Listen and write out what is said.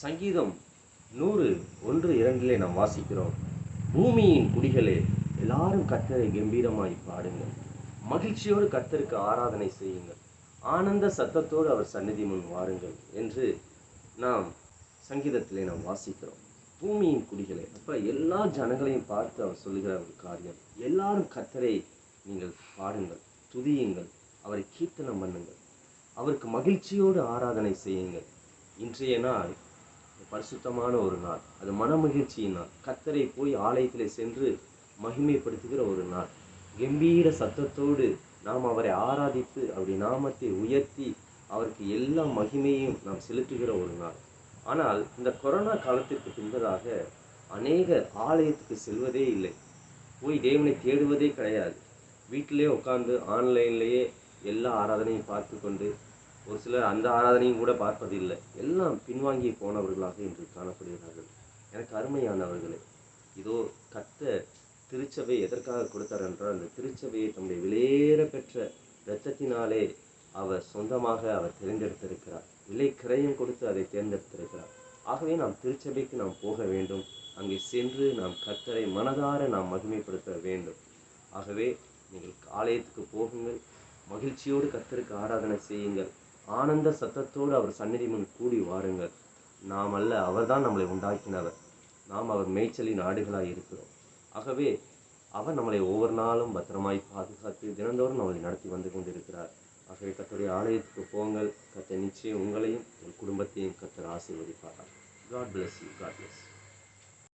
சங்கீதம் 100:1-2 நாம் வாசிக்கிறோம். பூமியின் குடிகளே, எல்லாரும் கர்த்தரை கம்பீரமாய் பாடுங்கள். மகிழ்ச்சியோடு கர்த்தருக்கு ஆராதனை செய்யுங்கள். ஆனந்த சத்தத்தோடு அவர் சந்நிதி முன் வாருங்கள் என்று நாம் சங்கீதத்திலே நாம் வாசிக்கிறோம். பூமியின் குடிகளே, அப்ப எல்லா ஜனங்களையும் பார்த்து அவர் சொல்லுகிற ஒரு காரியம், எல்லாரும் கர்த்தரை நீங்கள் பாடுங்கள், துதியுங்கள், அவரை கீர்த்தனம் பண்ணுங்கள், அவருக்கு மகிழ்ச்சியோடு ஆராதனை செய்யுங்கள். இன்றைய நாள் பரிசுத்தமான ஒரு நாள், அது மன மகிழ்ச்சியின் நாள். கர்த்தரை போய் ஆலயத்திலே சென்று மகிமைப்படுத்துகிற ஒரு நாள். கம்பீர சத்தத்தோடு நாம் அவரை ஆராதித்து அவருடைய நாமத்தை உயர்த்தி அவருக்கு எல்லா மகிமையும் நாம் செலுத்துகிற ஒரு நாள். ஆனால் இந்த கொரோனா காலத்திற்கு பின்பதாக அநேகர் ஆலயத்துக்கு செல்வதே இல்லை, போய் தேவனை தேடுவதே கிடையாது. வீட்டிலே உட்கார்ந்து ஆன்லைன்லேயே எல்லா ஆராதனையும் பார்த்து கொண்டு, ஒரு சிலர் அந்த ஆராதனையும் கூட பார்ப்பதில்லை. எல்லாம் பின்வாங்கி போனவர்களாக இன்று காணப்படுகிறார்கள். எனக்கு அருமையானவர்களே, இதோ கர்த்தர் திருச்சபை எதற்காக கொடுத்தார் என்றால், அந்த திருச்சபையை தம்முடைய விலையேற பெற்ற இரத்தத்தினாலே அவர் சொந்தமாக அவர் தேர்ந்தெடுத்திருக்கிறார். விலை கிரயம் கொடுத்து அதை தேர்ந்தெடுத்திருக்கிறார். ஆகவே நாம் திருச்சபைக்கு நாம் போக வேண்டும். அங்கே சென்று நாம் கர்த்தரை மனதார நாம் மகிமைப்படுத்த வேண்டும். ஆகவே நீங்கள் ஆலயத்துக்கு போகுங்கள், மகிழ்ச்சியோடு கர்த்தருக்கு ஆராதனை செய்யுங்கள், ஆனந்த சத்தத்தோடு அவர் சந்நிதி முன் கூடி வாருங்கள். நாம் அல்ல, அவர்தான் நம்மளை உண்டாக்கினவர். நாம் அவர் மேய்ச்சலின் ஆடுகளாய் இருக்கிறோம். ஆகவே அவர் நம்மளை ஒவ்வொரு நாளும் பத்திரமாய் பாதுகாத்து தினந்தோறும் நம்மளை நடத்தி வந்து கொண்டிருக்கிறார். ஆகவே கர்த்தருடைய ஆலயத்துக்கு போங்கள். கர்த்தர் நிச்சயம் உங்களையும் உங்கள் குடும்பத்தையும் கர்த்தர் ஆசீர்வதிப்பார். God bless you. God bless you.